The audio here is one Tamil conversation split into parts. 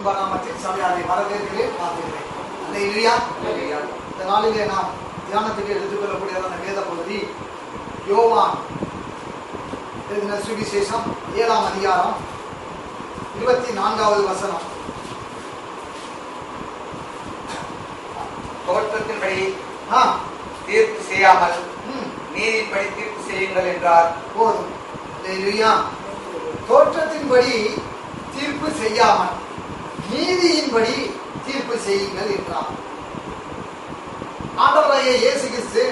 குடும்ப நாமத்தில் சபையாரை வரவேற்கிறேன், பார்க்கிறேன். அல்லேலூயா. இந்த நாளிலே நாம் தியானத்துக்கு எடுத்துக்கொள்ளக்கூடியதான வேத பகுதி யோவான் எழுதின சுவிசேஷம் 7ஆம் அதிகாரம் 24வது வசனம். தோற்றத்தின்படி தீர்ப்பு செய்யாமல் நீதியின்படி தீர்ப்பு செய்யுங்கள் என்றார். போதும். அல்லேலூயா. தோற்றத்தின்படி தீர்ப்பு செய்யாமல் நீதியின்படி தீர்ப்பு செய்யுங்கள் என்றார். ஆண்டவராகிய இயேசு கிறிஸ்து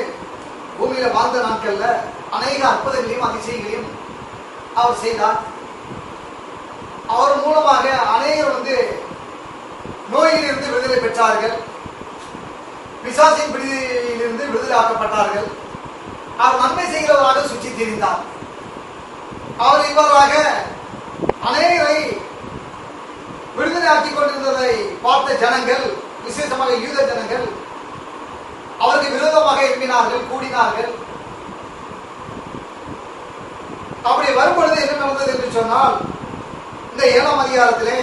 பூமியில வாழ்ந்த நாட்கள்ல அநேக அற்புதங்களையும் அதிசயங்களையும் அவர் செய்தார். அவர் மூலமாக அநேகர் நோயிலிருந்து விடுதலை பெற்றார்கள், பிசாசின் பிடியிலிருந்து விடுதலை ஆக்கப்பட்டார்கள். அவர் நன்மை செய்கிறவராக சுற்றி திரிந்தார். அவர் இவ்வாறாக அநேகரை விடுதலை ஆக்கிக் கொண்டிருந்ததை பார்த்த ஜனங்கள், விசேஷமாக யூத ஜனங்கள், அவருக்கு விரோதமாக எழுப்பினார்கள், கூடினார்கள். அப்படி வரும்பொழுது என்ன நடந்தது என்று சொன்னால், இந்த 7ஆம் அதிகாரத்திலே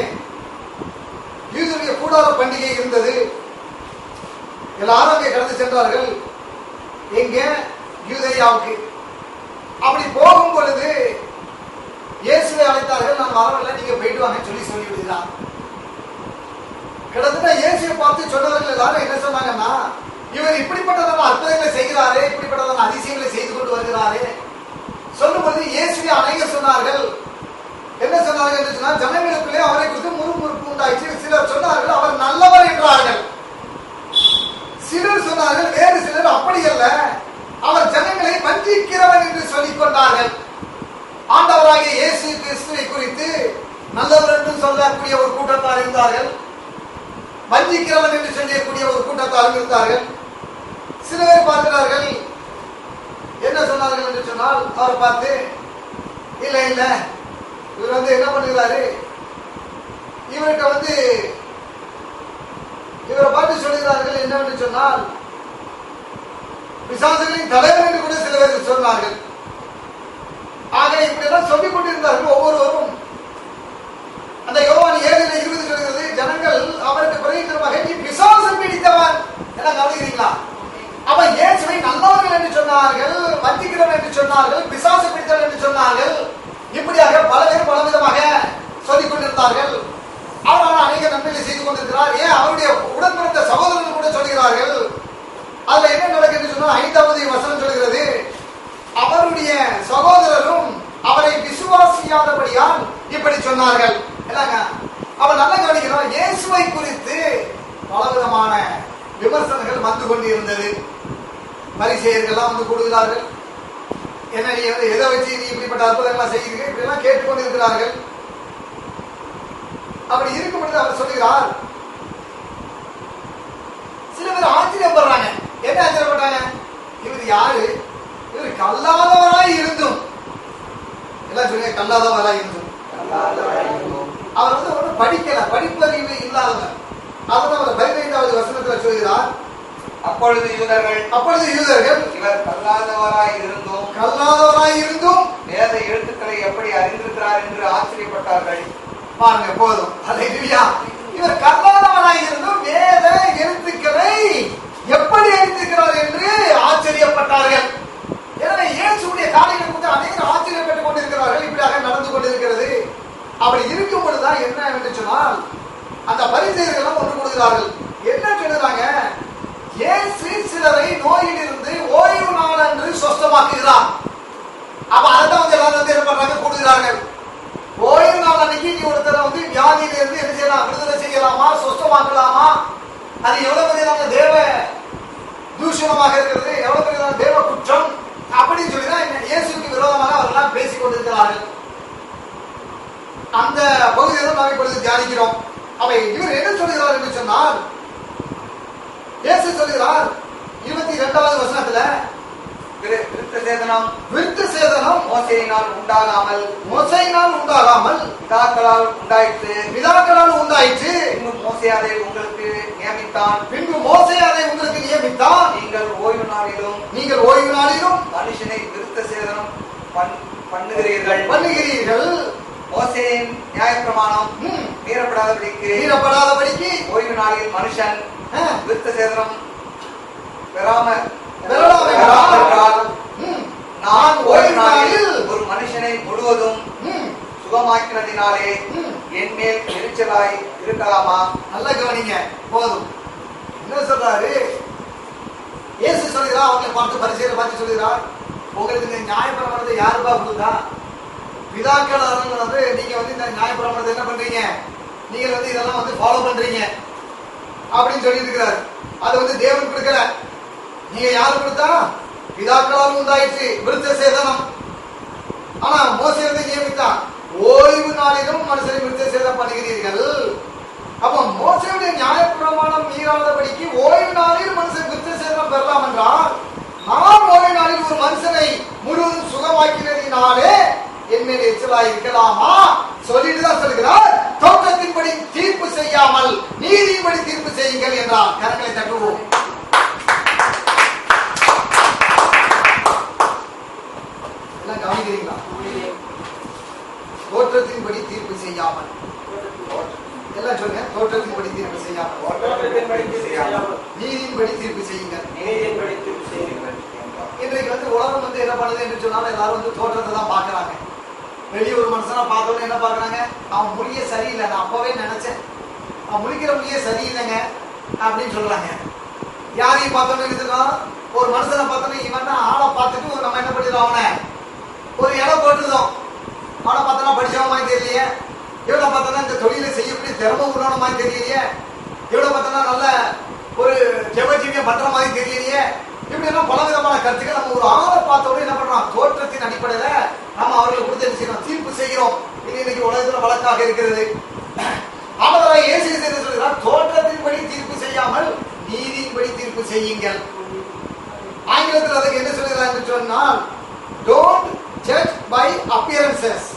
யூதருடைய கூடார பண்டிகை இருந்தது. எல்லாரும் அங்கே கடந்து சென்றார்கள். எங்க? யூதேயாவுக்கு. அப்படி போகும் பொழுது இயேசுவை அழைத்தார்கள். நான் வரவில்லை, நீங்க போயிட்டு வாங்க சொல்லி விடுகிறார். கிட்டத்தட்ட இயேசுவை பார்த்து சொன்னவர்கள் எல்லாரும் என்ன சொன்னாங்கன்னா, இவர் இப்படிப்பட்டதான அற்புதங்களை செய்கிறாரே, இப்படிப்பட்டதான அதிசயங்களை செய்து கொண்டு வருகிறாரே சொல்லும்போது இயேசுவை அநேகர் சொன்னார்கள். என்ன சொன்னார்கள் என்று சொன்னால், ஜனங்களுக்குள்ளே அவரை குறித்து முறுமுறுப்பு உண்டாயிற்று. சிலர் சொன்னார்கள் அவர் நல்லவர் என்றார்கள். சிலர் சொன்னார்கள், வேறு சிலர் அப்படி அல்ல, அவர் ஜனங்களை வஞ்சிக்கிறவன் என்று சொல்லிக் கொண்டார்கள். ஆண்டவராகிய இயேசு கிறிஸ்துவை குறித்து நல்லவர் என்று சொல்லக்கூடிய ஒரு கூட்டத்தார் இருந்தார்கள், வஞ்சிக்கிறவன் என்று சொல்லக்கூடிய ஒரு கூட்டத்தார் இருந்தார்கள். சில பேர் பார்க்கிறார்கள், என்ன சொன்னார்கள் என்று சொன்னால், அவரை பார்த்து இல்ல இல்ல இவர் என்ன பண்ணுகிறாரு, இவர்கிட்ட இவரை பார்த்து சொல்லுகிறார்கள் என்னவென்று சொன்னால், பிசாசுகளின் தலைவர் என்று கூட சில பேர் சொன்னார்கள். ஆக இப்படியெல்லாம் சொல்லிக் கொண்டிருந்தார்கள் ஒவ்வொருவரும். அந்த யோவான் 7:20 சொல்கிறது, ஜனங்கள் அவருக்கு பிரதித்திரமாக நீ பிசாசம் பிடித்தவன் என கவனிக்கிறீங்களா? அவன் இயேசுவை நல்லவர்கள் என்று சொன்னார்கள், வஞ்சிக்கிறவன் என்று சொன்னார்கள், பிசாசு பிடித்தவன் என்று சொன்னார்கள். இப்படியாக பல பேர் பலவிதமாக சொல்லிக் கொண்டிருந்தார்கள். அவரால் அநேக நன்மைகளை செய்து கொண்டிருக்கிறார். ஏன் அவருடைய உடன்பிறந்த சகோதரர்கள் கூட சொல்கிறார்கள். அதுல என்ன நடக்குது சொன்னா, 5வது வசனம் சொல்கிறது, அவருடைய சகோதரரும் அவரை விசுவாசியாதபடியால் இப்படி சொன்னார்கள். அவன் நல்லா கவனிக்கிறான். இயேசுவை குறித்து பலவிதமான விமர்சனங்கள் வந்து கொண்டிருந்தது. பரிசேயர்கள்லாம் கூடுகிறார்கள். என்ன நீ எதை வச்சு நீ இப்படிப்பட்ட அற்புதங்கள்லாம் செய்கிறீங்க, இப்படி எல்லாம் கேட்டுக்கொண்டிருக்கிறார்கள். அப்படி இருக்கும் பொழுது அவர் சொல்லுகிறார், சில பேர் ஆச்சரியப்படுறாங்க. என்ன ஆச்சரியப்பட்டாங்க? இவர் யாரு? இவர் கல்லாதவராய் இருந்தும், எல்லாம் சொல்லுங்க, கல்லாதவராய் இருந்தும். அவர் ஒன்றும் படிக்கல, படிப்பறிவு இல்லாதவர். அதுதான் அவர் 15வது வசனத்தில் சொல்கிறார், அப்பொழுது யூதர்கள் இவர் கல்லாதவராய் இருந்தும் வேத எழுத்துக்களை எப்படி அறிந்திருக்கிறார் என்று ஆச்சரியப்பட்டார்கள். பாருங்க, போதும். அல்லேலூயா. இவர் கல்லாதவராய் இருந்தும் வேத எழுத்துக்களை எப்படி அறிந்திருக்கிறார் என்று ஆச்சரியப்பட்டார்கள். எனவே இயேசுடைய காரியங்களை குறித்து அநேகர் ஆச்சரியப்பட்டுக் கொண்டிருக்கிறார்கள். இப்படியாக நடந்து கொண்டிருக்கிறது. அப்படி இருக்கும் பொழுதுதான் என்ன என்று சொன்னால், அந்த பரிசேயர்கள் ஒன்று கூடுகிறார்கள். என்ன சொல்லுறாங்க? இயேசு சிலரை நோயிலிருந்து ஓய்வு நாள் என்று சொஸ்தமாக்குகிறார். அப்ப அதான் எல்லாரும் என்ன பண்றாங்க? கூடுகிறார்கள். ஓய்வு நாள் அன்னைக்கு நீ ஒருத்தரை வியாதியிலிருந்து என்ன செய்யலாம்? விடுதலை செய்யலாமா? சொஸ்தமாக்கலாமா? அது எவ்வளவு பெரிய தேவ தூஷணமாக இருக்கிறது, எவ்வளவு பெரிய தேவ குற்றம் அப்படின்னு சொல்லிதான் இயேசுக்கு விரோதமாக அவர்கள் பேசிக் கொண்டிருக்கிறார்கள். அந்த பகுதியை நாம் இப்பொழுது தியானிக்கிறோம். அவை இவர் என்ன சொல்கிறார் என்று சொன்னால், இயேசு சொல்கிறார் 22வது வசனத்துல, விருத்த சேதனம் மோசேயினால் உண்டாகாமல் பிதாக்களால் உண்டாயிற்று. பின்பு மோசே அதை உங்களுக்கு நியமித்தான். நீங்கள் ஓய்வு நாளிலும் மனுஷனை விருத்த சேதனம் பண்ணுகிறீர்கள். மோசேயின் நியாயப்பிரமாணம் மீறப்படாதபடிக்கு ஓய்வு நாளில் மனுஷன் விருத்த சேதனம் பெறாமல் நான் ஓய்வு நாளில் ஒரு மனுஷனை முழுவதும் சுகமாக்கினதினாலே என் மேல் எரிச்சலாய் இருக்கலாமா? நல்லா கவனிங்க. போதும். என்ன சொல்றாரு? இயேசு சொல்கிறார், அவங்களை பார்த்து பரிசேயரை பார்த்து சொல்கிறார், உங்களுக்கு இந்த நியாயப்பிரமாணத்தை யாருப்பா கொடுத்தா? பிதாக்கள் வந்து நீங்க வந்து இந்த நியாயப்பிரமாணத்தை என்ன பண்றீங்க? நீங்க வந்து இதெல்லாம் வந்து ஃபாலோ பண்றீங்க அப்படின்னு சொல்லி இருக்கிறார். அது வந்து தேவன் கொடுக்கல. நீங்க யாரு கொடுத்தா? பிதாக்களால் உண்டாயிற்று விருத்த சேதனம். ஆனா மோசே வந்து நியமித்தான், ஓய்வு நாளிலும் மனுஷனை விருத்த சேதனம் பண்ணுகிறீர்கள். அப்ப மோசேயுடைய நியாயப்பிரமாணம் மீறாதபடிக்கு ஓய்வு நாளில் மனுஷன் விருத்த சேதனம் பெறலாம் என்றால், நான் ஓய்வு நாளில் ஒரு மனுஷனை முழுவதும் சுகமாக்கினதினாலே என் மேல் எச்சலாய் இருக்கலாமா? சொல்லிட்டு தான் சொல்கிறார், தோற்றத்தின்படி தீர்ப்பு செய்யாமல் நீதியின்படி தீர்ப்பு செய்யுங்கள் என்றார். கரங்களை தட்டுவோம். எல்லாம் கவனிக்கிறீங்களா? தோற்றத்தின்படி தீர்ப்பு செய்யாமல், எல்லாம் சொல்லுங்க. தோற்றத்தின்படி தீர்ப்பு செய்யாமல் நீதியின்படி தீர்ப்பு செய்யுங்கள். இன்றைக்கு வந்து உலகம் வந்து என்ன பண்ணுது என்று சொன்னாலும் எல்லாரும் வந்து தோற்றத்தை தான் பாக்குறாங்க. வெளியே ஒரு மனுஷனா பார்த்தோன்னு என்ன பாக்குறாங்க? அவன் முடிய சரியில்லை, நான் அப்பவே நினைச்சேன் அவன் முடிக்கிற முடிய சரியில்லைங்க அப்படின்னு சொல்றாங்க. யாரையும் பார்த்தோன்னு இருந்துக்கலாம், ஒரு மனுஷனை பார்த்தோன்னு இவன் ஆளை பார்த்துட்டு நம்ம என்ன பண்ணிடுறோம், அவனை ஒரு இடம் போட்டுருந்தோம். அவனை பார்த்தோன்னா படிச்சவன் மாதிரி தெரியலையே, இவனை பார்த்தோன்னா இந்த தொழிலை செய்யக்கூடிய திறமை உருவான மாதிரி தெரியலையே, இவனை பார்த்தோன்னா நல்ல ஒரு ஜெபஜீவியம் பண்ற மாதிரி தெரியலையே, இப்படி எல்லாம் பல விதமான கருத்துக்கள். நம்ம ஒரு ஆளை பார்த்தோட என்ன பண்றோம்? தோற்றத்தின் அடிப்படையில நாம அவர்களுக்கு கொடுத்து செய்யணும், தீர்ப்பு செய்கிறோம். இது இன்னைக்கு உலகத்துல வழக்காக இருக்கிறது. ஆண்டவராகிய இயேசு கிறிஸ்து சொல்கிறார், தோற்றத்தின்படி தீர்ப்பு செய்யாமல் நீதியின்படி தீர்ப்பு செய்யுங்கள். ஆங்கிலத்தில் அதுக்கு என்ன சொல்கிறார் என்று சொன்னால், don't judge by appearances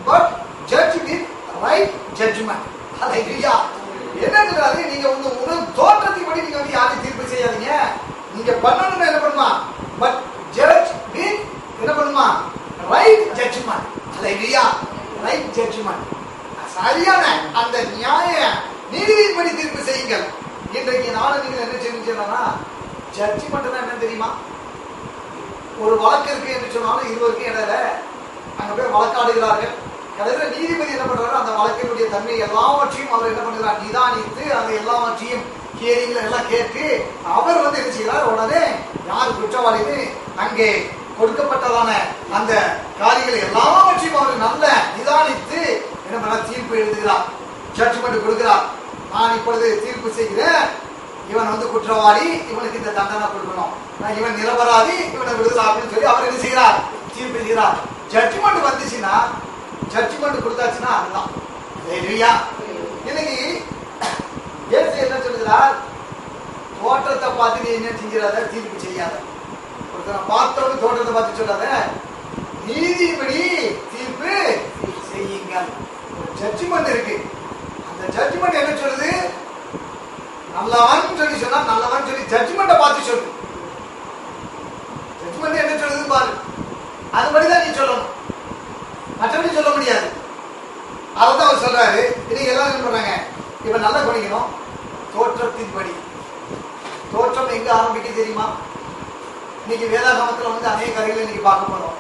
but judge with right judgement. Hallelujah. என்ன சொல்றாரு? நீங்க உங்க தோற்றத்தின்படி நீங்க வந்து யாரையும் தீர்ப்பு செய்யாதீங்க. நீங்க பண்ணணும்னு என்ன பண்ணுமா? பட் ஜட்ஜ் வித் என்ன பண்ணுமா? Right judgement. Hallelujah. Right judgement, சரியான அந்த நியாய நீதியின்படி தீர்ப்பு செய்யுங்கள். இன்றைக்கு நானும் நீங்க என்ன செஞ்சீங்கன்னா, ஜட்ஜ்மெண்ட் என்ன தெரியுமா? ஒரு வழக்கு இருக்கு என்று சொன்னாலும் இருவருக்கும் இடையில அங்க போய் வழக்காடுகிறார்கள். கடைசியில நீதிபதி என்ன பண்றாரு? அந்த வழக்கினுடைய தன்மை எல்லாவற்றையும் அவர் என்ன பண்ணுறார்? நிதானித்து அந்த எல்லாவற்றையும் ஹியரிங்ல எல்லாம் கேட்டு அவர் வந்து என்ன செய்கிறார்? உடனே யார் குற்றவாளின்னு அங்கே கொடுக்கப்பட்டதான அந்த காரியங்களை எல்லாவற்றையும் அவர் நல்ல நிதானித்து என்ன பண்ண தீர்ப்பு எழுதுகிறார், ஜட்ஜ்மெண்ட் கொடுக்கிறார். நான் இப்பொழுது தீர்ப்பு செய்கிறேன், இவன் வந்து குற்றவாளி, இவனுக்கு இந்த தண்டனை கொடுக்கணும், இவன் நிரபராதி, இவனை விடுதலை அப்படின்னு சொல்லி அவர் என்ன செய்கிறார்? தீர்ப்பு செய்கிறார். ஜட்ஜ்மெண்ட் வந்துச்சுன்னா, ஜட்ஜ்மெண்ட் கொடுத்தாச்சுன்னா அதுதான். இன்னைக்கு இயேசு என்ன சொல்கிறார்? தோற்றத்தை பார்த்து நீ என்ன செஞ்சிடாத, தீர்ப்பு செய்யாத. ஒருத்தனை பார்த்தவங்க தோற்றத்தை பார்த்து சொல்லாத, நீதிபடி தீர்ப்பு செய்யுங்கள். ஜட்ஜ்மெண்ட் இருக்கு. அந்த ஜட்ஜ்மெண்ட் என்ன சொல்லுது? நல்லவன் சொல்லி சொன்னா நல்லவன் சொல்லி ஜட்ஜ்மெண்ட்டை பார்த்து சொல்லு. ஜட்ஜ்மெண்ட் என்ன சொல்லுது பாரு, அதுபடிதான் நீ சொல்லணும், மற்றபடி சொல்ல முடியாது. அதான் அவர் சொல்றாரு. இன்னைக்கு எல்லாரும் என்ன பண்றாங்க? இப்ப நல்லா கவனிக்கணும். தோற்றத்தின்படி, தோற்றம் எங்க ஆரம்பிக்க தெரியுமா? இன்னைக்கு வேதாகமத்துல வந்து அநேக காரியங்களை இன்னைக்கு பார்க்க போறோம்.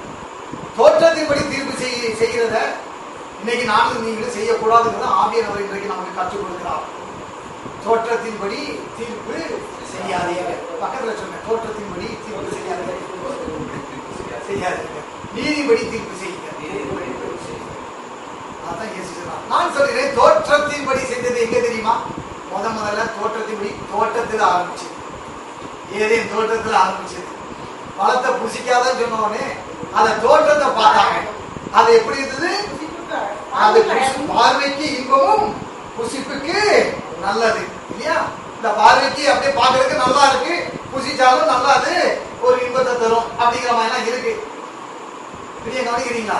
தோற்றத்தின்படி தீர்ப்பு செய்கிறத இன்னைக்கு நானும் நீங்களும் செய்யக்கூடாதுங்கிறத ஆவியானவர் இன்றைக்கு நமக்கு கற்றுக் கொடுக்கிறார். தோற்றத்தின்படி தீர்ப்பு செய்யாதீங்க. பக்கத்துல சொன்ன தோற்றத்தின்படி தீர்ப்பு செய்யாதீங்க, நீதிபடி தீர்ப்பு செய்யுங்க. அதான் இயேசு சொன்னார். நான் சொல்கிறேன், தோற்றத்தின்படி செஞ்சது எங்க தெரியுமா? முதல்ல தோற்றத்தின்படி தோட்டத்தில் ஆரம்பிச்சு, ஏதேன் தோட்டத்தில் ஆரம்பிச்சது. பழத்தை புசிக்காதன்னு சொன்னோடனே அந்த தோற்றத்தை பார்த்தாங்க. அது எப்படி இருந்தது? அது பார்வைக்கு இன்பமும் புசிப்புக்கு நல்லது இல்லையா? இந்த பார்வைக்கு அப்படியே பார்க்கறதுக்கு நல்லா இருக்கு, புசிச்சாலும் நல்லா அது ஒரு இன்பத்தை தரும் அப்படிங்கிற மாதிரி எல்லாம் இருக்கு. பெரிய கவனிக்கிறீங்களா?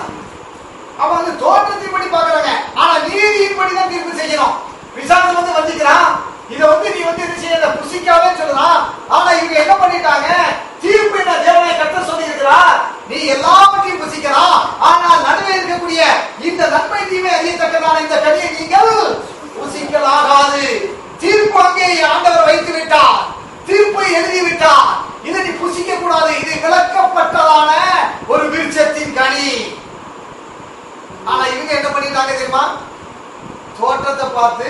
அவ வந்து தோற்றத்தின்படி பாக்குறாங்க. ஆனா நீதியின்படி தான் தீர்ப்பு செய்யணும். விசாரணை வந்து வஞ்சிக்கிறான், இதை வந்து நீ வந்து என்ன செய்ய புசிக்காதன்னு சொல்லலாம். ஆனா இவங்க என்ன பண்ணிட்டாங்க? தீர்ப்பு என்ன தேவனை கட்ட சொல்லி இருக்கிறார், நீ எல்லாவற்றையும் புசிக்கலாம், ஆனால் நடுவே இருக்கக்கூடிய இந்த நன்மை தீமை அறியத்தக்கதான இந்த கனியை நீங்கள் புசிக்கலாகாது. தீர்ப்பு அங்கே ஆண்டவர் வைத்து விட்டார், தீர்ப்பை எழுதி விட்டார். இதை நீ புசிக்க கூடாது. இது விளக்கப்பட்டதான ஒரு விருட்சத்தின் கனி. ஆனா இவங்க என்ன பண்ணிட்டாங்க தெரியுமா? தோற்றத்தை பார்த்து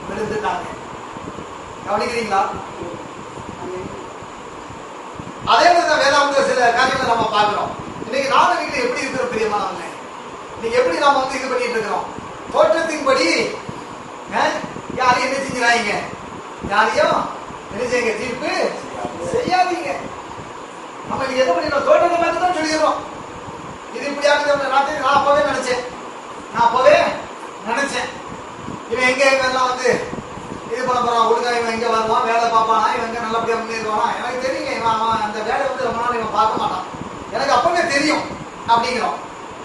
விழுந்துட்டாங்க. கவனிக்கிறீங்களா? அதே மாதிரி வேதாந்த சில காரியங்களை நம்ம பார்க்கிறோம். இன்னைக்கு நாம வீட்டுல எப்படி இருக்கிற பிரியமானவங்க, இன்னைக்கு எப்படி நாம வந்து இது பண்ணிட்டு இருக்கிறோம்? தோற்றத்தின்படி யாரையும் என்ன செஞ்சுறாங்க, யாரையும் என்ன செய்யுங்க, தீர்ப்பு செய்யாதீங்க. நம்ம என்ன பண்ணிடுறோம்? தோற்றத்தை பார்த்து தான் சொல்லிடுறோம். இது இப்படி ஆகுது. நான் அப்பவே நினைச்சேன் இவன் எங்க எல்லாம் வந்து இது பண்ண போறான், ஒழுங்கா இவன் எங்க வருவான், வேலை பார்ப்பானா, இவன் எங்க நல்லபடியா முன்னேறுவானா. எனக்கு தெரியுங்க, இவன் அந்த வேலை வந்து ரொம்ப நாள் இவன் பார்க்க மாட்டான், எனக்கு அப்பவே தெரியும் அப்படிங்கிறோம்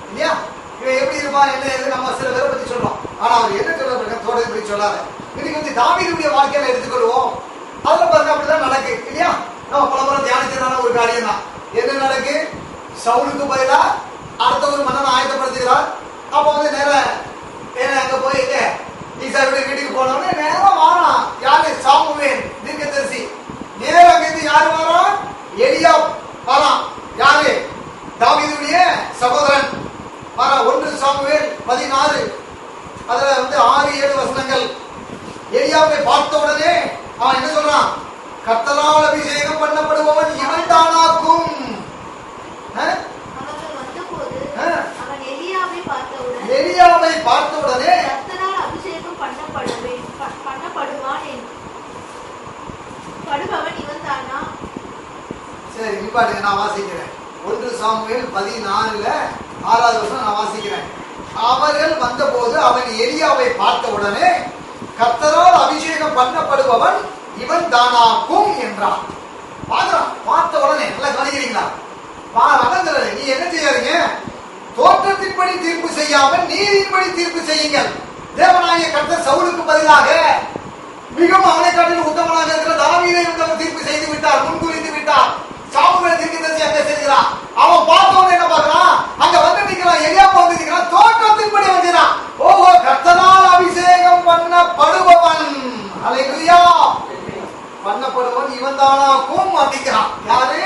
இல்லையா? இவன் எப்படி இருப்பான் என்ன எது நம்ம சில பேரை பத்தி சொல்றோம். ஆனா அவர் என்ன சொல்ற தோட பத்தி சொல்லாத. இன்னைக்கு வந்து தாவீதுடைய வாழ்க்கையில எடுத்துக்கொள்வோம். அதுல பாருங்க அப்படிதான் நடக்கு இல்லையா? நம்ம பலமுறை தியானிச்சதான ஒரு காரியம் தான். என்ன நடக்கு? சவுலுக்கு பதிலா அடுத்த ஒரு மன்னனை ஆயத்தப்படுத்துகிறார். அப்ப வந்து நேரம் அங்க போய் ஈசாவுடைய வீட்டுக்கு போனோடனே நேரம் வாரான். யாரு? சாமுவேல் தீர்க்கதரிசி. நேரம் அங்கிருந்து யாரு வாரான்? எலியா வாரான். யாரு? தாவீதுடைய சகோதரன் வாரான். 1 சாமுவேல் 14 அதுல வந்து 6-7 வசனங்கள். எலியாவை பார்த்த உடனே அவன் என்ன சொல்றான்? கர்த்தரால் அபிஷேகம் பண்ணப்படுபவன் இவன் தானாக்கும். எலியாவை பார்த்த உடனே கர்த்தரால் அபிஷேகம் பண்ணப்படுவான் படுபவன் இவன் தானா? சரி, நிப்பாட்டுங்க, நான் வாசிக்கிறேன். 1 சாமுவேல் 14 6வது வசனம் நான் வாசிக்கிறேன். அவர்கள் வந்தபோது அவன் எலியாவை பார்த்த உடனே கர்த்தரால் அபிஷேகம் பண்ணப்படுபவன் இவன் தானாக்கும் என்றான். பாக்குறான். பார்த்த உடனே நல்லா கவனிக்கிறீங்களா? நீ என்ன செய்யாதீங்க, தோற்றத்தின்படி தீர்ப்பு செய்யாமல் நீதியின்படி தீர்ப்பு செய்யுங்கள். தேவனாகிய கர்த்தர் சவுலுக்கு பதிலாக மிகவும் அவனை காட்டிலும் உத்தமனாக இருக்கிற தாவீதை தீர்ப்பு செய்து விட்டார், முன்குறித்து விட்டார். சாமுவேல் தீர்க்கதரிசி அங்கே செல்கிறான். அவன் பார்த்தவன் என்ன பார்க்கிறான்? அங்க வந்து நிற்கிறான், எலியா வந்து நிற்கிறான். தோற்றத்தின்படி வந்துறான். ஓஹோ, கர்த்தரால் அபிஷேகம் பண்ணப்படுபவன், அல்லேலூயா, பண்ணப்படுவன் இவன் தானாக்கும் அப்படிங்கிறான். யாரு?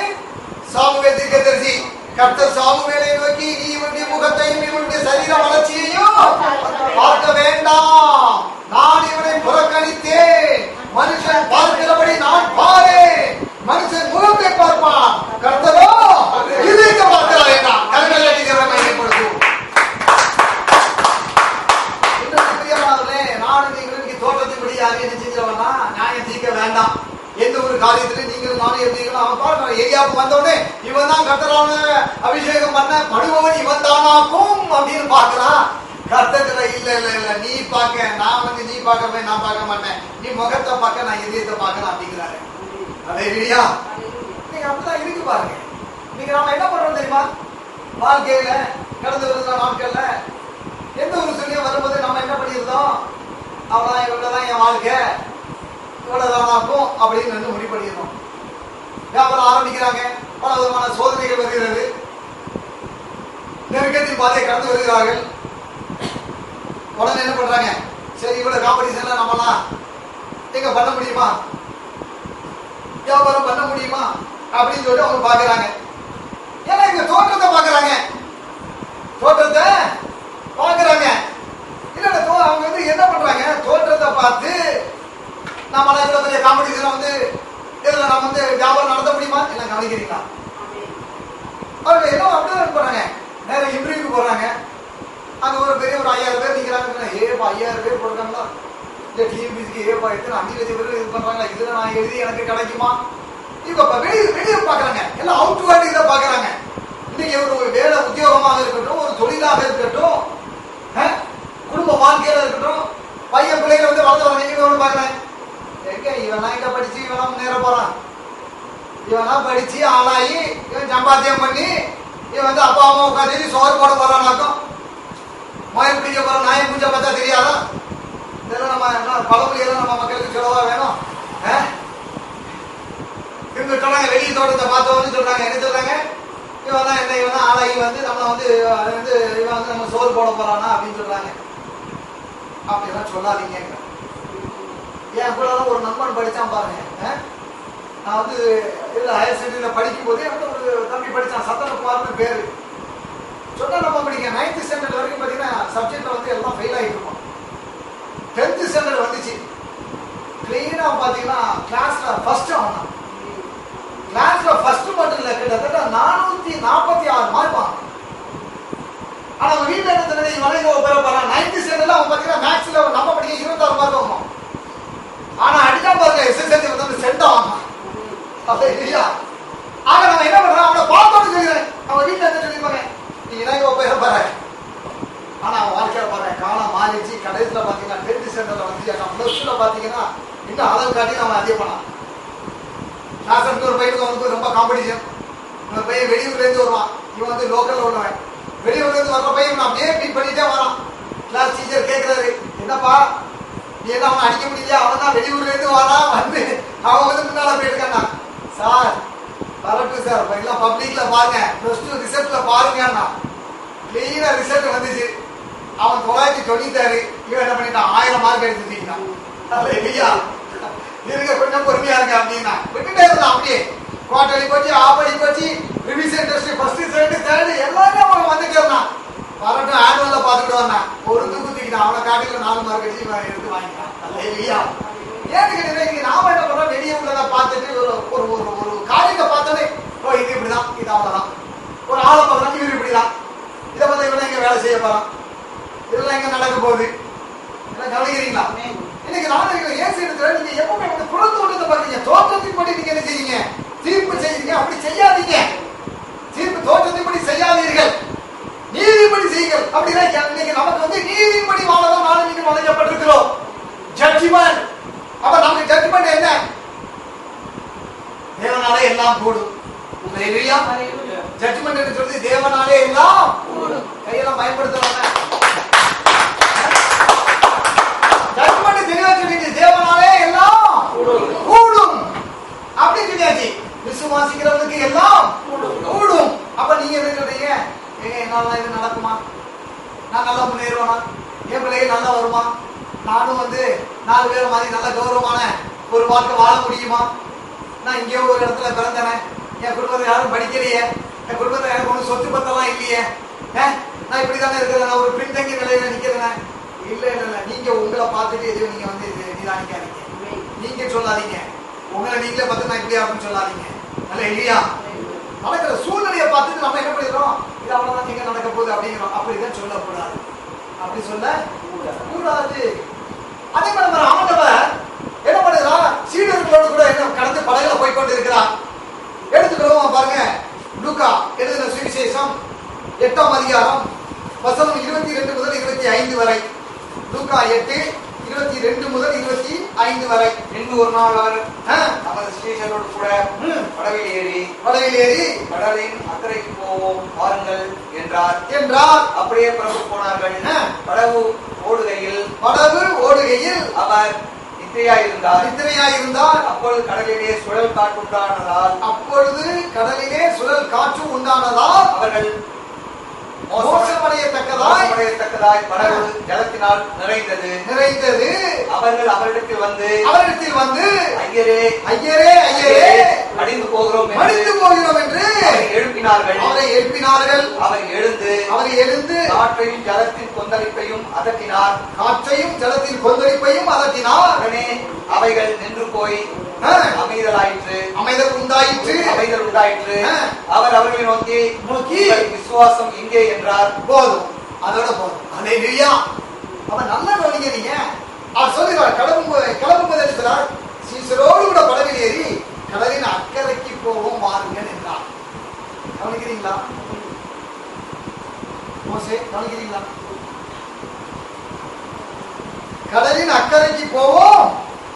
சாமுவேல் தீர்க்கதரிசி. கர்த்தர் சாமுவேலை நோக்கி, நீ இவனுடைய முகத்தையும் இவனுடைய சரீர வளர்ச்சியையும் பார்க்க வேண்டாம், நான் இவனை புறக்கணித்தேன். மனுஷன் பார்க்கிறபடி நான் பாரேன், மனுஷன் முகத்தை பார்ப்பான், கர்த்தரோ இதயத்தை பார்க்கிறார் என்றான். கண்கள் அடிக்கிறவன் மையப்படுத்தும். நானும் நீங்களும் தோற்றத்தின்படி யாரையும் என்ன செஞ்சவனா நியாயம் தீர்க்க வேண்டாம். எந்த ஒரு காரியத்திலும் நீங்கள் நானும் இருந்தீங்கன்னா அவன் பாருங்க, ஏரியாவுக்கு வந்தோடனே இவன் தான் கர்த்தரான அபிஷேகம் பண்ண படுபவன் இவன் தானாக்கும் அப்படின்னு பாக்குறான். கர்த்தத்துல இல்ல இல்ல இல்ல, நீ பார்க்க, நான் வந்து நீ பார்க்கவே நான் பார்க்க மாட்டேன், நீ முகத்தை பார்க்க நான் இதயத்தை பார்க்கலாம் அப்படிங்கிறாரு. அல்லேலூயா. நீங்க அப்படிதான் இருக்கு பாருங்க. நீங்க நாம என்ன பண்றோம் தெரியுமா? வாழ்க்கையில கடந்து வருகிற நாட்கள்ல எந்த ஒரு சூழ்நிலை வரும்போது நம்ம என்ன பண்ணியிருந்தோம்? அவ்வளவுதான், இவ்வளவுதான் என் வாழ்க்கை, இவ்வளவுதானாக்கும் அப்படின்னு வந்து முடிவு பண்ணிடணும். வியாபாரம் ஆரம்பிக்கிறாங்க, பல விதமான சோதனைகள் வருகிறது, நெருக்கத்தின் பாதையை கடந்து வருகிறார்கள். உடனே என்ன பண்றாங்க? சரி, இவ்வளவு காம்படிஷன்ல நம்மலாம் எங்க பண்ண முடியுமா, வியாபாரம் பண்ண முடியுமா அப்படின்னு சொல்லிட்டு அவங்க பாக்குறாங்க. ஏன்னா இங்க தோற்றத்தை பாக்குறாங்க, தோற்றத்தை பாக்குறாங்க. இல்ல அவங்க வந்து என்ன பண்றாங்க? தோற்றத்தை பார்த்து நம்மளால இவ்வளவு பெரிய காம்படிஷன் வந்து இதுல நம்ம வந்து வியாபாரம் நடத்த முடியுமா? என்ன கவனிக்கிறீங்களா? அவங்க என்ன அப்படிதான் போறாங்க, நேரம் இன்டர்வியூக்கு போறாங்க. அங்க ஒரு பெரிய ஒரு 5000 பேர் நிக்கிறாங்க. ஏப்பா 5000 பேர் போடுறாங்களா? இல்ல டிஎம்பிசிக்கு ஏப்பா எத்தனை 5 லட்சம் பேர் இது பண்றாங்களா? இதுல நான் எழுதி எனக்கு கிடைக்குமா? இப்ப வெளியே பாக்குறாங்க, எல்லாம் அவுட் வேர்டு இதை பாக்குறாங்க. இன்னைக்கு ஒரு வேலை உத்தியோகமாக இருக்கட்டும், ஒரு தொழிலாக இருக்கட்டும், குடும்ப வாழ்க்கையில இருக்கட்டும், பையன் பிள்ளைகளை வந்து வளர்த்து வர பாக்குறேன். எங்க இவெல்லாம் எங்க படிச்சு இவெல்லாம் முன்னேற போறான், இவெல்லாம் படிச்சு ஆளாகி இவன் சம்பாத்தியம் பண்ணி இவன் வந்து அப்பா அம்மா உட்காந்து சோறு போட போறான்னாக்கும், மயில் பிடிக்க போற நாயை பூஜை பார்த்தா தெரியாதா? இதெல்லாம் நம்ம பழமொழியெல்லாம் நம்ம மக்களுக்கு சொல்லவா வேணும்? இவங்க சொன்னாங்க, வெளியே தோட்டத்தை பார்த்தவன்னு சொல்றாங்க. என்ன சொல்றாங்க? இவன் தான் என்ன, இவன் தான் ஆளாகி வந்து நம்மளை வந்து இவன் வந்து நம்ம சோறு போட போறானா அப்படின்னு சொல்றாங்க. அப்படிலாம் சொல்லாதீங்க. என் கூட ஒரு நண்பன் படிச்சான் பாருங்க. நான் வந்து ஹையர் செகண்டரியில படிக்கும் போது ஒரு தம்பி படிச்சான், சத்தனகுமார்னு பேரு. சொன்னா நம்ம படிக்க 9th ஸ்டாண்டர்ட் வரைக்கும் பார்த்தீங்கன்னா சப்ஜெக்ட்ல வந்து எல்லாம் ஃபெயில் ஆகிட்டு இருப்போம். 10th ஸ்டாண்டர்ட் வந்துச்சு, கிளீனா பார்த்தீங்கன்னா கிளாஸ்ல ஃபர்ஸ்ட் ஆனான். கிளாஸ்ல ஃபர்ஸ்ட் மட்டும் இல்லை, கிட்டத்தட்ட 446 மார்க் வாங்க. ஆனா அவங்க வீட்டில் என்ன தெரிஞ்சு வளைய பெற போறான். 9th ஸ்டாண்டர்ட்ல அவன் பார்த்தீங்கன்னா மேக்ஸ்ல நம்ம படிக்க 26 மார்க் வாங்குவான். ஆனா அடிச்சா பாருங்க எஸ்எஸ்எல்சி வந்து சென்ட் ஆவான். அப்ப இல்லையா? ஆக நம்ம என்ன பண்றோம், அவனை பார்த்தோன்னு சொல்லிடுறேன். அவன் வீட்டில் என்ன சொல்லிருப்பாங்க, நீ இணைய போயிட போற. ஆனா அவன் வாழ்க்கையில பாருங்க காலம் மாறிடுச்சு. கடைசியில பாத்தீங்கன்னா 10th ஸ்டாண்டர்ட்ல வந்து பிளஸ் டூல பாத்தீங்கன்னா இன்னும் அளவு காட்டி அவன் அதிகம் பண்ணான். கிளாஸ் ஒரு பையனுக்கு அவனுக்கு ரொம்ப காம்படிஷன். ஒரு பையன் வெளியூர்ல இருந்து வருவான், இவன் வந்து லோக்கல்ல உள்ளவன். வெளியூர்ல இருந்து வர்ற பையன் அப்படியே பீட் பண்ணிட்டே வரான். கிளாஸ் டீச்சர் கேட்கிறாரு, என்னப்பா நீ என்ன அவனை அடிக்க முடியல, அவன் தான் வெளியூர்ல இருந்து வரான், வந்து அவன் வந்து முன்னால போயிருக்கான். சார் வரட்டும் சார், எல்லாம் பப்ளிக்ல பாருங்க, பிளஸ் டூ ரிசல்ட்ல பாருங்கன்னா கிளீனா ரிசல்ட் வந்துச்சு. அவன் 996, இவன் என்ன பண்ணிட்டான் 1000 மார்க் எடுத்துட்டான். இல்லையா? இருங்க கொஞ்சம் பொறுமையா இருக்க அப்படின்னா விட்டுட்டே இருந்தான். அப்படியே குவார்டர்லி போச்சு, ஆஃபர்லி போச்சு, revision test first second third எல்லாமே அவன் வந்துட்டே இருந்தான். வரட்டும் ஆனுவல்ல பாத்துட்டு வந்தான், ஒரு தூக்கிட்டான். அவனை காட்டில 4 மார்க் அடிச்சு இவன் எடுத்து வாங்கிட்டான். இல்லையா? ஏன்னு கேட்டீங்கன்னா நாம என்ன பண்றோம், வெளியே உள்ளதை பார்த்துட்டு ஒரு ஒரு காரியத்தை பார்த்தோன்னே ஓ இது இப்படிதான், இது அவ்வளவுதான். ஒரு ஆளை பார்க்கலாம், இவர் இப்படிதான், இதை பார்த்து இவனை எங்க வேலை செய்ய போறான், இதெல்லாம் எங்க நடக்க போகுது, கவனிக்கிறீங்களா? இன்னைக்கு நாளைக்கு ஏன் செய்யறது, நீங்க எப்பவுமே புறத்தோட்டத்தை பாருங்க, தோற்றத்தின் படி நீங்க என்ன செய்யுங்க, தீர்ப்பு செய்யுங்க. அப்படி செய்யாதீங்க, தீர்ப்பு தோற்றத்தின் படி செய்யாதீர்கள், நீதிபடி செய்யுங்கள். அப்படின்னா இன்னைக்கு நமக்கு வந்து நீதிபடி வாழதான் நாளை நீங்க வளைக்கப்பட்டிருக்கிறோம். ஜட்ஜ்மெண்ட். அப்ப நமக்கு ஜட்ஜ்மெண்ட் என்ன? தேவனாலே எல்லாம் கூடும். ஜட்ஜ்மெண்ட் என்று சொல்லி தேவனாலே எல்லாம் கூடும். கையெல்லாம் பயன்படுத்துறாங்க. ஜட்ஜ்மெண்ட் தெளிவா சொல்லிட்டு தேவனாலே எல்லாம் கூடும் அப்படின்னு சொல்லியாச்சு. விசுவாசிக்கிறவனுக்கு எல்லாம் கூடும். அப்ப நீங்க என்ன சொல்றீங்க, என்னால இது நடக்குமா, நான் நல்லா முன்னேறுவானா, என் பிள்ளைய நல்லா வருமா, நானும் வந்து 4 பேர் மாதிரி நல்ல கௌரவமான ஒரு வாழ்க்கை வாழ முடியுமா, நான் இங்கே ஒரு இடத்துல பிறந்தேனே, என் குடும்பத்தை யாரும் படிக்கலையே, என் குடும்பத்தில் எனக்கு ஒன்றும் சொத்து பத்தெல்லாம் இல்லையே, நான் இப்படி தானே இருக்கிறேன், நான் ஒரு பின்தங்கி நிலையில நிக்கிறேன். இல்ல இல்ல இல்ல, நீங்க உங்களை பார்த்துட்டு எதுவும் நீங்க வந்து நிதானிக்காதீங்க, நீங்க சொல்லாதீங்க, உங்களை நீங்களே பார்த்து நான் இப்படி அப்படின்னு சொல்லாதீங்க. நல்ல இல்லையா? நடக்கிற சூழ்நிலையை பார்த்துட்டு நம்ம என்ன பண்ணிடுறோம், இது அவ்வளவுதான் நீங்க நடக்க போகுது அப்படிங்கிறோம். அப்படிதான் சொல்லக்கூடாது, அப்படி சொல்ல கூடாது. அதே மாதிரி நம்ம ஆண்டவர் என்ன பண்ணுறான், சீடர்களோடு கூட என்ன கடந்து படகுல போய் கொண்டு இருக்கிறான். எடுத்துக்கிறோம் பாருங்க, லூக்கா எழுதின சுவிசேஷம் 8ஆம் அதிகாரம் வசனம் 22 முதல் 25 வரை. லூக்கா 8:22 முதல் 25 வரை. இன்று ஒரு நாள் அவர் நமது ஸ்ரீசரோடு கூட படவில் ஏறி கடலின் அக்கறைக்கு போவோம் வாருங்கள் என்றார். அப்படியே படகு போனார்கள். படகு ஓடுகையில் அவர் நித்திரையாயிருந்தார். அப்பொழுது கடலிலே சுழல் காற்று உண்டானதால் அவர்கள் மோசமடையத்தக்கதாய் படகு ஜலத்தினால் நிறைந்தது. அவர்கள் அவரிடத்தில் வந்து ஐயரே அடிந்து போகிறோம் என்று அவரை எழுப்பினார்கள். அவர் எழுந்து காற்றையும் ஜலத்தின் கொந்தளிப்பையும் அதட்டினார். உடனே அவைகள் நின்று போய் அமைதல் உண்டாயிற்று. அவர் அவர்களை நோக்கி விசுவாசம் எங்கே என்றார். போதும், அதோட போதும். அல்லேலூயா. அவன் நல்ல கவனிக்கிறீங்க. அவர் சொல்லுகிறார், கிளம்பும்போது இருக்கிறார், சீசரோடு கூட படவில் ஏறி கடலின் அக்கறைக்கு போவோம் வாருங்கள் என்றார். கவனிக்கிறீங்களா? மோசே கவனிக்கிறீங்களா? கடலின் அக்கறைக்கு போவோம்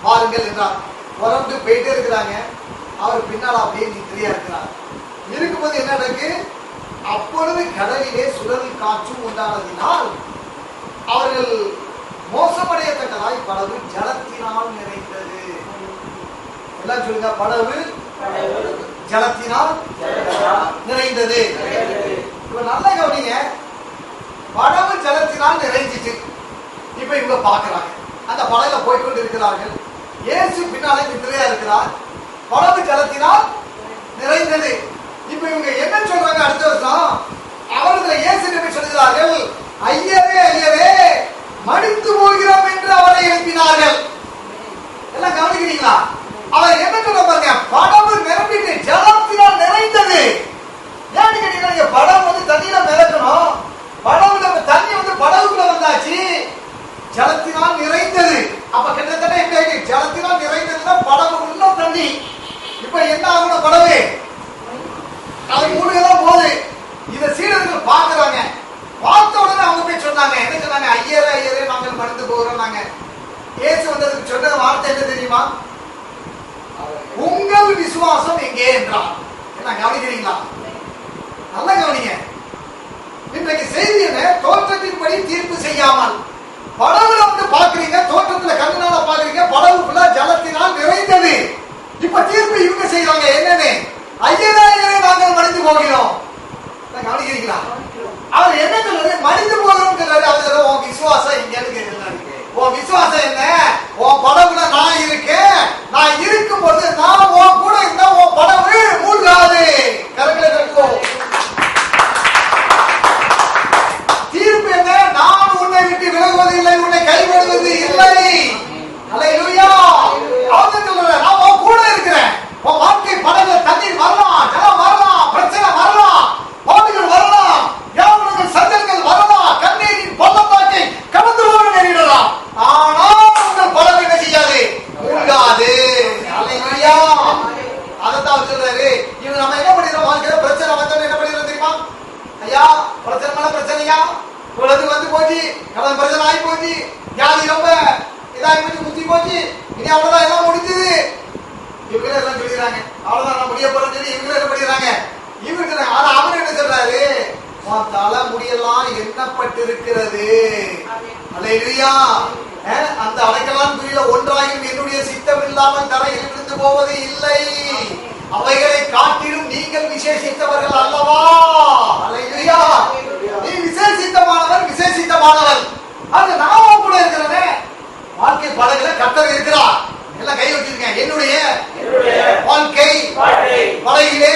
வாருங்கள் என்றார். புறப்பட்டு போயிட்டே இருக்கிறாங்க. அவர் பின்னால் அப்படியே நித்திரையா இருக்கிறார். இருக்கும்போது என்ன நடக்கு, அப்பொழுது கடலிலே சுழல் காற்று உண்டானதினால் அவர்கள் மோசமடையத்தக்கதாய் படகு ஜலத்தினால் நிறைந்தது. எல்லாம் சொல்லுங்க, படகு ஜலத்தினால் நிறைந்தது. இப்ப நல்லா கவனிங்க, படகு ஜலத்தினால் நிறைஞ்சிச்சு. இப்ப இவங்க பாக்குறாங்க, அந்த படகுல போய்கொண்டு இருக்கிறார்கள். இயேசு பின்னாலே நித்திரையா இருக்கிறார். படகு ஜலத்தினால் நிறைந்தது. இப்ப இவங்க என்ன சொல்றாங்க? அடுத்த வருஷம் அவர்கள் இயேசு சொல்கிறார்கள், ஐயரே ஐயரே மடித்து போகிறோம் என்று அவரை எழுப்பினார்கள். எல்லாம் கவனிக்கிறீங்களா? அவர் என்ன சொல்ற பாருங்க, படகு நிரம்பிட்டு ஜலத்தினால் நிறைந்தது. ஏன்னு கேட்டீங்கன்னா, படம் தண்ணியில மிதக்கணும், படகுல தண்ணி படகுக்குள்ள வந்தாச்சு, ஜலத்தினால் நிறைந்தது. அப்ப கிட்டத்தட்ட எப்படி ஜலத்தினால் நிறைந்ததுன்னா படகு இன்னும் தண்ணி. இப்ப என்ன ஆகணும்? படகு அது மூழ்கதான் போகுது. இத சீடர்கள் பாக்குறாங்க. பார்த்த உடனே அவங்க போய் சொன்னாங்க, என்ன சொன்னாங்க? ஐயரே ஐயரே நாங்கள் மடிந்து போகிறோம். நாங்க இயேசு வந்ததுக்கு சொன்ன வார்த்தை என்ன தெரியுமா? உங்கள் விசுவாசம் எங்கே என்றார். என்ன கவனிக்கிறீங்களா? நல்லா கவனிங்க. இன்றைக்கு செய்தி என்ன? தோற்றத்தின்படி தீர்ப்பு செய்யாமல் படகுல பாக்குறீங்க, தோற்றத்துல கண்ணால பாக்குறீங்க, படகுக்குள்ள ஜலத்தினால் நிறைந்தது. இப்ப தீர்ப்பு இவங்க செய்யறாங்க. என்னன்னு? ஐயரே ஐயரே நாங்கள் மடிந்து போகிறோம். கவனிக்கிறீங்களா? அவர் என்ன சொல்றாரு? மடிந்து போகிறோம் சொல்றாரு. அவர் உன் விசுவாசம் எங்கன்னு கேட்கிறாரு. உன் விசுவாசம் என்ன? உன் படகுல நான் இருக்கேன், நான் இருக்கும் போது நான் உன் கூட இருந்தா உன் படகு மூழ்காது. கரங்களை தட்டுவோம். தீர்ப்பு என்ன? நான் உன்னை விட்டு விலகுவது இல்லை, உன்னை கைவிடுவது இல்லை. அல்லேலூயா. அவர் சொல்றாரு, நான் உன் கூட இருக்கிறேன். உன் வாழ்க்கை படகுல தண்ணீர் வரலாம், ஜலம் வரலாம், பிரச்சனை வரலாம், பாடுகள் வரலாம், யாவனுக்கு சஞ்சல்கள் வரலாம், கண்ணீரின் பள்ளத்தாக்கை கடந்து போக நேரிடலாம். ஆனால் உங்கள் படகு என்ன செய்யாது? மூழ்காது. அல்லேலூயா. அதைத்தான் சொல்றாரு. இவன் நம்ம என்ன பண்ணிடுறோம்? வாழ்க்கையில பிரச்சனை வந்தோன்னு என்ன பண்ணிடுறோம் தெரியுமா? ஐயா பிரச்சனை மேல பிரச்சனையா, உலகத்துக்கு போச்சு, கடன் பிரச்சனை ஆகி போச்சு, வியாதி ரொம்ப இதாகி போச்சு, முத்தி போச்சு, இனி அவ்வளவுதான், எல்லாம் முடிஞ்சது. இவங்களே எல்லாம் சொல்லிடுறாங்க, அவ்வளவுதான் நான் முடிய போறேன்னு சொல்லி இவங்களே என்ன பண்ணிடுறாங்க? இவங்க. ஆனா அவர் என்ன சொல்றாரு? உன் தலை முடியெல்லாம் எண்ணப்பட்டிருக்கிறது. அல்லேலூயா. அந்த அடைக்கலான் குறியில ஒன்றாயும் என்னுடைய சித்தம் இல்லாமல் தரையில் விழுந்து போவது இல்லை. அவைகளை காட்டிலும் நீங்கள் விசேஷித்தவர்கள் அல்லவா? அல்லேலூயா. நீ விசேஷித்தமானவர், விசேஷித்தமானவர். அது நாமும் கூட இருக்கிறனே. வாழ்க்கை படகுல கர்த்தர் இருக்கிறார். எல்லாம் கை வச்சிருக்கேன். என்னுடைய வாழ்க்கை படகிலே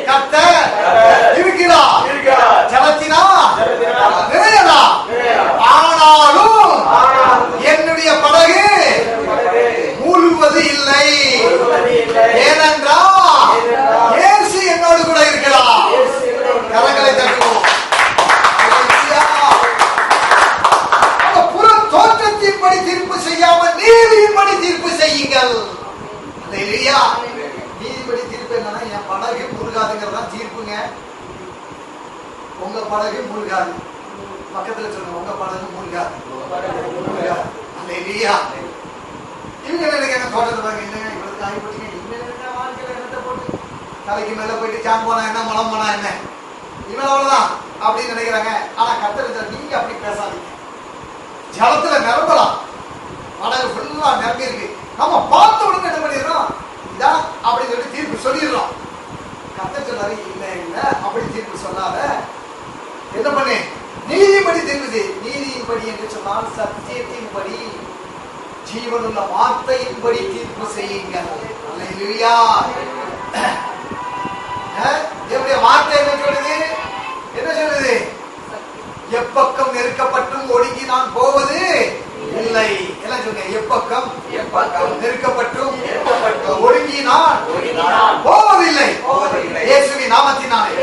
கர்த்தர் இருக்கிறார். ஜலத்தினால் நிறையலாம். ஆனாலும் என்னுடைய படகு மூழ்குவது இல்லை. ஏனென்றால் இயேசு என்னோடு கூட இருக்கிறார். கரங்களை தட்டுவோம். புற தோற்றத்தின்படி தீர்ப்பு செய்யாமல் நீதியின்படி தீர்ப்பு செய்யுங்கள். அல்லேலூயா. நீதிபடி தீர்ப்பு என்னன்னா, என் படகு மூழ்காதுங்கிறதா தீர்ப்புங்க. உங்க படகு மூழ்காது. பக்கத்துல சொல்லுங்க, உங்க படகு மூழ்காது. அல்லேலூயா. இவங்க நினைக்கிறாங்க, தோட்டத்தை பாருங்க, இல்லைங்க இவ்வளவு ஆகி போச்சுங்க, இவங்க வாழ்க்கையில என்னத்தை போட்டு தலைக்கு மேல போயிட்டு சான் போனா என்ன, மலம் போனா என்ன, இவன் அவ்வளவுதான் அப்படின்னு நினைக்கிறாங்க. ஆனா கர்த்தர் நீங்க அப்படி பேசாதீங்க. ஜலத்துல நிரம்பலாம், படகு ஃபுல்லா நிரம்பி இருக்கு. நம்ம பார்த்த உடனே என்ன பண்ணிடுறோம்? இதான் அப்படின்னு சொல்லி தீர்ப்பு சொல்லிடுறோம். கர்த்தர் சொன்னாரு, இல்ல இல்ல அப்படி தீர்ப்பு சொல்லாத, என்ன பண்ணு? நீதிபடி தீர்ப்பு செய். நீதியின்படி என்று சொன்னால் சத்தியத்தின்படி, ஜீவனுள்ள வார்த்தையின்படி தீர்ப்பு செய்யுங்கள். அல்லேலூயா. என்னுடைய வார்த்தை என்ன சொல்லுது? என்ன சொல்லுது? எப்பக்கம் நெருக்கப்பட்டும் ஒடுங்கி நான் போவது இல்லை. எல்லாம் சொல்லுங்க, எப்பக்கம் நெருக்கப்பட்டும் ஒடுங்கி நான் போவதில்லை. இயேசுவின் நாமத்தினாலே.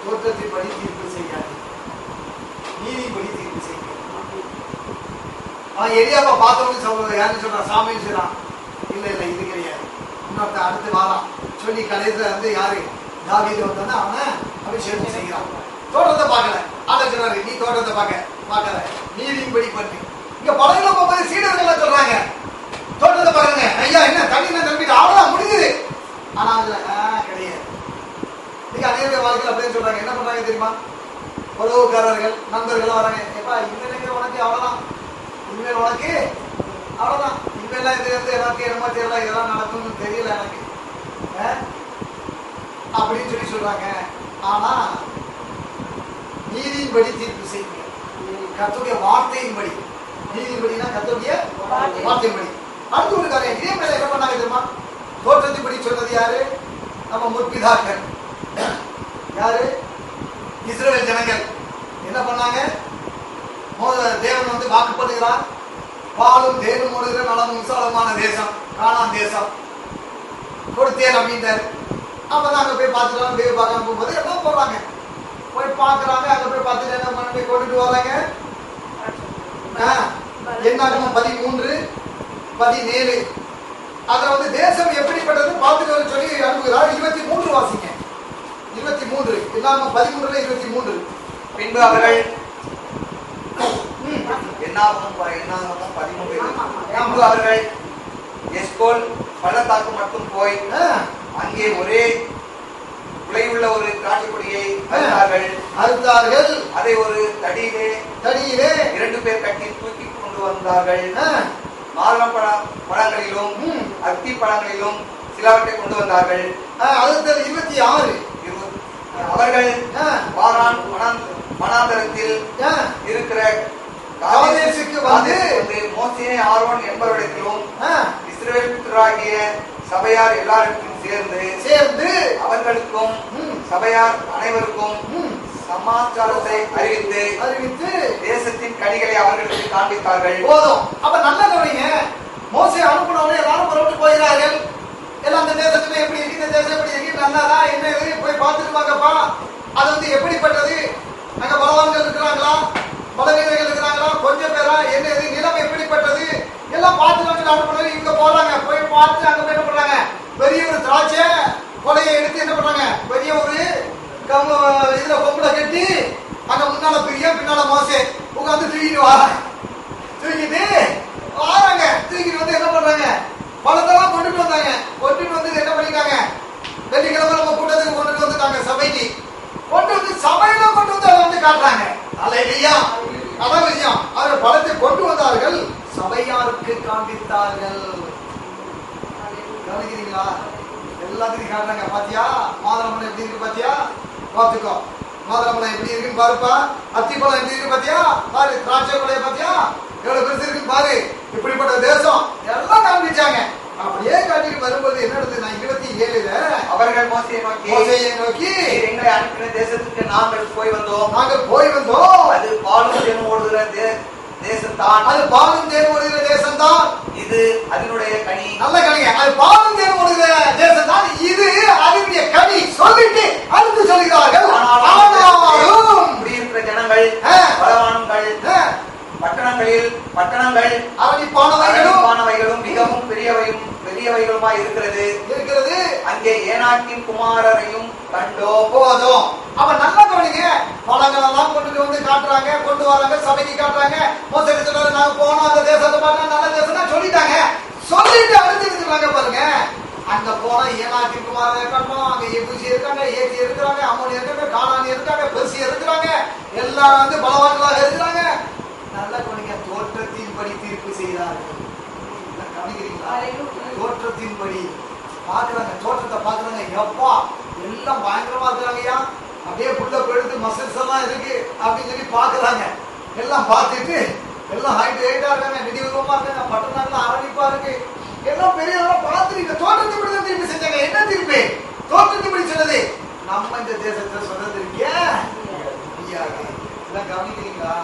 தோற்றத்தின்படி தீர்ப்பு செய்யாது, நீதிபடி தீர்ப்பு செய்யாது. அவன் எலியாவை பார்த்தவங்க சொல்றது யாருன்னு சொல்றான்? சாமின்னு சொல்றான். இல்ல இல்ல இது கிடையாது, இன்னொருத்த அடுத்து வாரான் சொல்லி கடைசியில யாரு? தாவீது வந்தா அவனை அபிஷேகம் செய்கிறான். தோட்டத்தை பார்க்கல. அதை சொல்றாரு, நீ தோட்டத்தை பார்க்கல, நீதிபடி பண்ணு. இங்க படகுல போகும்போது சீடர்கள் சொல்றாங்க, தோட்டத்தை பாருங்க ஐயா, என்ன தண்ணி நம்பிட்டு அவ்வளவுதான் முடிஞ்சுது. ஆனா அதுல கிடையாது. நீங்க அநேக வாழ்க்கையில் அப்படின்னு சொல்றாங்க. என்ன பண்றாங்க தெரியுமா? உறவுக்காரர்கள், நண்பர்கள் வராங்க, எப்பா இந்த நினைக்கிற உனக்கு அவ்வளவுதான், இனிமேல் உனக்கு அவ்வளவுதான். இனிமேல் இது வந்து எனக்கு என்னமோ தெரியல, இதெல்லாம் நடக்கும்னு தெரியல எனக்கு அப்படின்னு சொல்லி சொல்றாங்க. ஆனா நீதியின்படி தீர்ப்பு செய்யுங்க. கர்த்தருடைய வார்த்தையின்படி. நீதிபடினா கர்த்தருடைய வார்த்தையின்படி. அடுத்து ஒரு காரியம், இதே மேல என்ன பண்ணாங்க தெரியுமா? தோற்றத்தின்படி சொன்னது யாரு? நம்ம முற்பிதாக்கள். யாரு? இஸ்ரவேல் ஜனங்கள். என்ன பண்ணாங்க? தேவன் வந்து வாக்குப்படுகிறார், பாலும் தேனும் ஓடுகிற நலமும் விசாலமான தேசம், கானான் தேசம் கொடுத்தேன் அப்படின்றாரு. அப்பதான் அங்க போய் பார்த்துக்கலாம். போய் பார்க்காம போகும்போது எல்லாம் போறாங்க, போய் பார்க்கறாங்க. அங்க போய் பார்த்துட்டு என்ன பண்ணி போய் கொண்டுட்டு வர்றாங்க. என்னாகமம் 13:17 அதுல வந்து தேசம் எப்படிப்பட்டது பார்த்துட்டு சொல்லி அனுப்புகிறார். 23 வாசிங்க. 23 என்னாகமம் 13:23. பின்பு அவர்கள் என்னாகமம் 13 பின்பு அவர்கள் எஸ்கோல் பள்ளத்தாக்கு மட்டும் போய் அங்கே ஒரே உள்ள ஒரு திராட்சை கொடியை அறுத்தார்கள். அதை ஒரு தடியிலே 2 பேர் கட்டி தூக்கி கொண்டு வந்தார்கள். மாதுளம் பழங்களிலும் அத்தி பழங்களிலும் சிலவற்றை கொண்டு வந்தார்கள். அடுத்தது 26 அவர்கள் பாரான் வனாந்தரத்தில் இருக்கிற காதேசுக்கு வந்து மோசே ஆரோன் என்பவரிடத்திலும் இஸ்ரவேல் புத்திரராகிய சபையார் எல்லாருக்கும் சேர்ந்து அவர்களுக்கும் சபையார் அனைவருக்கும் சமாச்சாரத்தை அறிவித்து தேசத்தின் கனிகளை அவர்களுக்கு காண்பித்தார்கள். போதும். அப்ப நல்லா கவனிங்க. மோசே அனுப்பினவங்க எல்லாரும் புறப்பட்டு போகிறார்கள். எல்லாம் அந்த தேசத்துல எப்படி இருக்கு, இந்த தேசம் எப்படி இருக்கு, நல்லதா என்ன இது போய் பார்த்துட்டு வாங்கப்பா. அது வந்து எப்படிப்பட்டது, அங்க பலவான்கள் இருக்கிறாங்களா, பலவீனர்கள் இருக்கிறாங்களா, கொஞ்சம் பேரா, என்ன இது, நிலம் எப்படிப்பட்டது எல்லாம் பார்த்து வந்து அனுப்பினது. இவங்க போறாங்க, போய் பார்த்து அங்க போய் என்ன பண்றாங்க, பெரிய ஒரு திராட்சை கொலையை எடுத்து என்ன பண்றாங்க, பெரிய ஒரு இதுல கொம்புல கட்டி அங்க முன்னால பெரிய பின்னால மோசே உட்காந்து தூக்கிட்டு வராங்க. தூக்கிட்டு வந்து என்ன பண்றாங்க, பழத்தெல்லாம் கொண்டுட்டு வந்தாங்க. கொண்டுட்டு வந்து என்ன பண்ணிட்டாங்க, வெள்ளிக்கிழமை நம்ம கூட்டத்துக்கு கொண்டுட்டு வந்துட்டாங்க. சபைக்கு கொண்டு வந்து சபையில கொண்டு வந்து அதை வந்து காட்டுறாங்க. அல்லேலூயா. அதான் விஷயம். அவர் பழத்தை கொண்டு வந்தார்கள், சபையாருக்கு காண்பித்தார்கள். கவனிக்கிறீங்களா? எல்லாத்துக்கும் காட்டுறாங்க. பாத்தியா மாதுளம்பழம் எப்படி இருக்கு, பாத்தியா பார்த்துக்கோ, மாதுளம்பழம் எப்படி இருக்குன்னு பாருப்பா, அத்திப்பழம் எப்படி இருக்கு பாத்தியா பாரு, திராட்சை கொலைய பாத்தியா எவ்வளவு பெருசு இருக்கு பாரு, இப்படிப்பட்ட தேசம் எல்லாம் காண்பிச்சாங்க. அப்படியே காட்டிட்டு வரும்போது என்ன நடந்தது, 27 அவர்கள் மோசேயை நோக்கி எங்களை அனுப்பின தேசத்துக்கு நாங்கள் போய் வந்தோம். அது பாலும் தேனும் ஓடுகிற தேசம்தான். அது பாலும் தேனும் ஓடுகிற தேசம்தான். இது அதனுடைய கனி. நல்ல கனிங்க. அது பாலும் தேனும் ஓடுகிற தேசம்தான். இது அதனுடைய கனி சொல்லிட்டு அடுத்து சொல்கிறார்கள். ஆனாலும் குடியிருக்கிற ஜனங்கள் பலவான்கள், பட்டணங்கள் அரணிப்பானவைகளும் மிகவும் பெரியவைகளுமாய் இருக்கிறது. அங்கே ஏனாக்கின் குமாரரையும் கண்டோம். போதும். அப்ப நல்லா கவனிங்க. பழங்கள் எல்லாம் கொண்டு வந்து காட்டுறாங்க, கொண்டு வராங்க, சபைக்கு காட்டுறாங்க. மோசே சொல்றாரு, நாங்க போனோம் அந்த தேசத்தை பார்த்தா நல்ல தேசம் சொல்லிட்டாங்க. சொல்லிட்டு அடுத்து இருக்கிறாங்க பாருங்க. அங்க போனா ஏனாக்கின் குமாரரை கண்டோம். அங்க எபூசி இருக்காங்க, ஏத்தி இருக்கிறாங்க, அம்மோனி இருக்காங்க, கானானி இருக்காங்க, பெர்சி இருக்கிறாங்க, எல்லாம் வந்து பலவான்களாக இருக்கிறாங்க. நல்லா கவனிங்க. தோற்றத்தின்படி தீர்ப்பு செய்கிறார்கள். கவனிக்கிறீங்களா? தோற்றத்தின்படி பாக்குறாங்க, தோற்றத்தை பாக்குறாங்க. எப்பா எல்லாம் பயங்கரமா இருக்கிறாங்கய்யா, அப்படியே புள்ள பெழுத்து மசில்ஸ் எல்லாம் இருக்கு அப்படின்னு சொல்லி பாக்குறாங்க. எல்லாம் பார்த்துட்டு எல்லாம் ஹைட்டா இருக்காங்க, நெடிவமா இருக்காங்க, பட்டணம் அரணிப்பா இருக்கு, எல்லாம் பெரிய பார்த்துட்டு தோற்றத்தின்படி தான் தீர்ப்பு செஞ்சாங்க. என்ன தீர்ப்பு? தோற்றத்தின்படி சொன்னது, நம்ம இந்த தேசத்தை சுதந்திரிக்க முடியாது. இதெல்லாம் கவனிக்கிறீங்களா?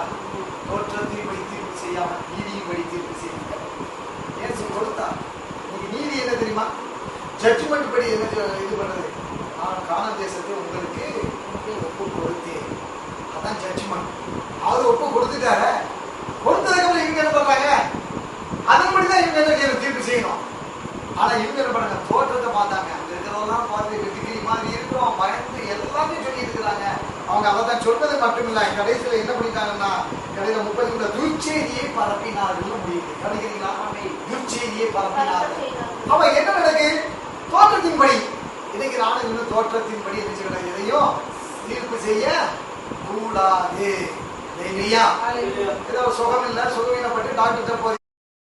தோற்றத்தின்படி தீர்ப்பு செய்யாம நீதியின்படி தீர்ப்பு செய்யுங்க. ஏசு கொடுத்தார். இன்னைக்கு நீதி என்ன தெரியுமா? ஜட்ஜ்மெண்ட் படி என்ன இது பண்றது, நான் கானான் தேசத்தை உங்களுக்கு ஒப்பு கொடுத்தேன். அதான் ஜட்ஜ்மெண்ட். அவர் ஒப்பு கொடுத்துட்டாரு. கொடுத்ததுக்கு அப்புறம் இவங்க என்ன பண்றாங்க, அதன்படிதான் இவங்க என்ன தீர்ப்பு செய்யணும். ஆனா இவங்க என்ன பண்ணாங்க, தோற்றத்தை பார்த்தாங்க. அங்க இருக்கிறதெல்லாம் பார்த்து வெற்றிகிரி மாதிரி இருக்கிறோம், பயந்து எல்லாமே சொல்லி இருக்கிறாங்க. அவங்க அதான் சொன்னது மட்டுமில்ல, கடைசியில என்ன பண்ணிட்டாங்கன்னா, கடையில 30 துர்ச்செய்தியை பரப்பினார்கள் முடியுது. கவனிக்கிறீங்களா? துர்ச்செய்தியை பரப்பினார்கள். அவ என்ன நடக்கு, தோற்றத்தின்படி. இன்னைக்கு நானும் இன்னும் தோற்றத்தின்படி என்ன செய்யணும், எதையும் தீர்ப்பு செய்ய கூடாது. ஏதோ சுகம் இல்ல சுகவீனப்பட்டு டாக்டர் போறீங்க